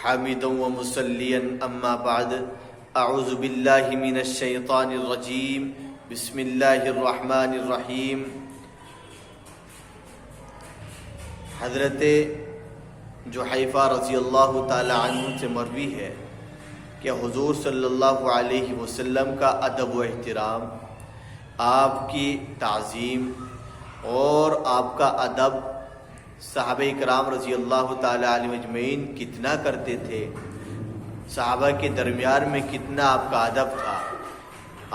حامدا ومصليا اما بعد اعوذ باللہ من الشیطان الرجیم بسم اللہ الرحمن الرحیم۔ حضرت جحیفہ رضی اللہ تعالی عنہ سے مروی ہے کہ حضور صلی اللہ علیہ وسلم کا ادب و احترام، آپ کی تعظیم اور آپ کا ادب صحابہ کرام رضی اللہ تعالی علیہ اجمعین کتنا کرتے تھے، صحابہ کے درمیان میں کتنا آپ کا ادب تھا،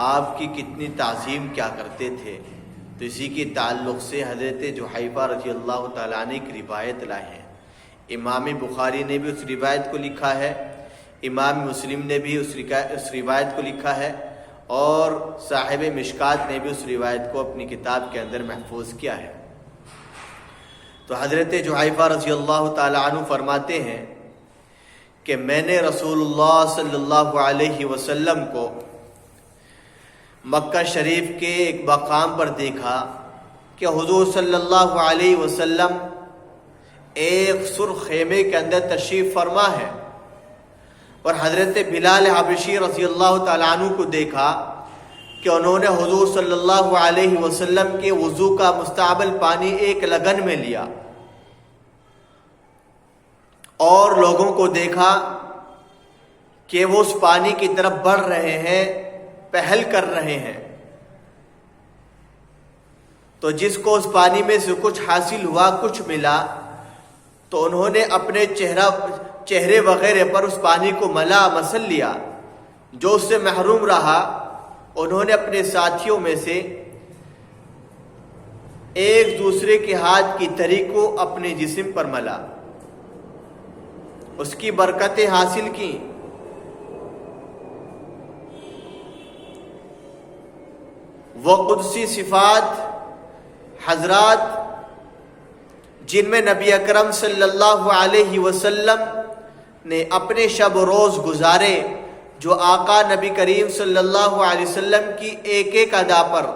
آپ کی کتنی تعظیم کیا کرتے تھے۔ تو اسی کے تعلق سے حضرت جحیفہ رضی اللہ تعالیٰ عنہ ایک روایت لائے ہیں۔ امام بخاری نے بھی اس روایت کو لکھا ہے، امام مسلم نے بھی اس روایت کو لکھا ہے، اور صاحب مشکات نے بھی اس روایت کو اپنی کتاب کے اندر محفوظ کیا ہے۔ تو حضرت جحیفہ رضی اللہ تعالیٰ عنہ فرماتے ہیں کہ میں نے رسول اللہ صلی اللہ علیہ وسلم کو مکہ شریف کے ایک مقام پر دیکھا کہ حضور صلی اللہ علیہ وسلم ایک سرخ خیمے کے اندر تشریف فرما ہے، اور حضرت بلال حبشی رضی اللہ تعالیٰ عنہ کو دیکھا کہ انہوں نے حضور صلی اللہ علیہ وسلم کے وضو کا مستعمل پانی ایک لگن میں لیا، اور لوگوں کو دیکھا کہ وہ اس پانی کی طرف بڑھ رہے ہیں، پہل کر رہے ہیں۔ تو جس کو اس پانی میں سے کچھ حاصل ہوا، کچھ ملا، تو انہوں نے اپنے چہرے وغیرہ پر اس پانی کو مسل لیا۔ جو اس سے محروم رہا، انہوں نے اپنے ساتھیوں میں سے ایک دوسرے کے ہاتھ کی تری کو اپنے جسم پر ملا، اس کی برکتیں حاصل کی۔ وہ قدسی صفات حضرات جن میں نبی اکرم صلی اللہ علیہ وسلم نے اپنے شب و روز گزارے، جو آقا نبی کریم صلی اللہ علیہ وسلم کی ایک ایک ادا پر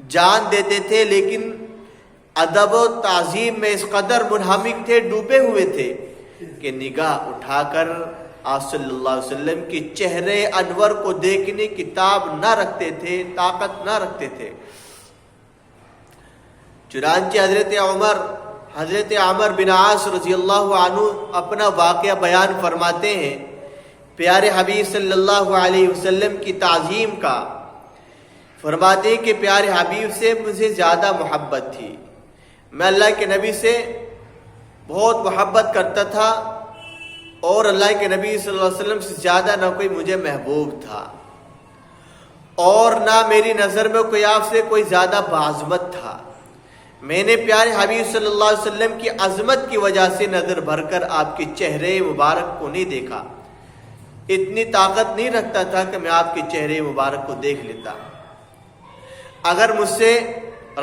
جان دیتے تھے، لیکن ادب و تعظیم میں اس قدر منہمک تھے، ڈوبے ہوئے تھے کہ نگاہ اٹھا کر آپ صلی اللہ علیہ وسلم کے چہرے انور کو دیکھنے کی تاب نہ رکھتے تھے، طاقت نہ رکھتے تھے۔ چنانچہ حضرت عمر بن عاص رضی اللہ عنہ اپنا واقعہ بیان فرماتے ہیں پیارے حبیب صلی اللہ علیہ وسلم کی تعظیم کا۔ فرماتے ہیں کہ پیارے حبیب سے مجھے زیادہ محبت تھی، میں اللہ کے نبی سے بہت محبت کرتا تھا، اور اللہ کے نبی صلی اللہ علیہ وسلم سے زیادہ نہ کوئی مجھے محبوب تھا، اور نہ میری نظر میں کوئی آپ سے کوئی زیادہ بعظمت تھا۔ میں نے پیارے حبیب صلی اللہ علیہ وسلم کی عظمت کی وجہ سے نظر بھر کر آپ کے چہرے مبارک کو نہیں دیکھا، اتنی طاقت نہیں رکھتا تھا کہ میں آپ کے چہرے مبارک کو دیکھ لیتا۔ اگر مجھ سے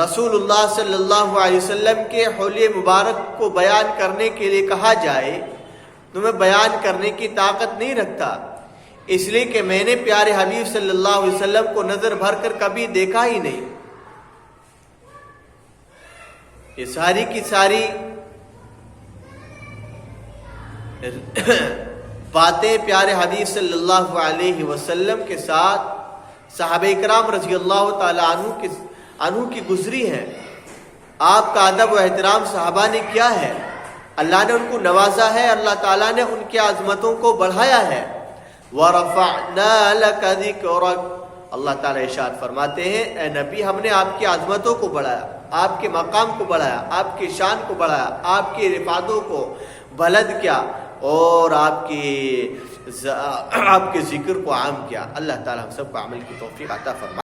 رسول اللہ صلی اللہ علیہ وسلم کے حلیے مبارک کو بیان کرنے کے لیے کہا جائے تو میں بیان کرنے کی طاقت نہیں رکھتا، اس لیے کہ میں نے پیارے حبیب صلی اللہ علیہ وسلم کو نظر بھر کر کبھی دیکھا ہی نہیں۔ یہ ساری کی ساری باتیں پیارے حبیب صلی اللہ علیہ وسلم کے ساتھ صحابہ کرام رضی اللہ تعالی عنہ کی گزری ہیں۔ آپ کا ادب و احترام صحابہ نے کیا ہے، اللہ نے ان کو نوازا ہے، اللہ تعالیٰ نے ان کی عظمتوں کو بڑھایا ہے۔ وَرَفَعْنَا لَكَ ذِكْرَكَ، اللہ تعالیٰ ارشاد فرماتے ہیں اے نبی، ہم نے آپ کی عظمتوں کو بڑھایا، آپ کے مقام کو بڑھایا، آپ کی شان کو بڑھایا، آپ کی رفعتوں کو بلند کیا، اور آپ کے ذکر کو عام کیا۔ اللہ تعالیٰ ہم سب کو عمل کی توفیق عطا فرمائے۔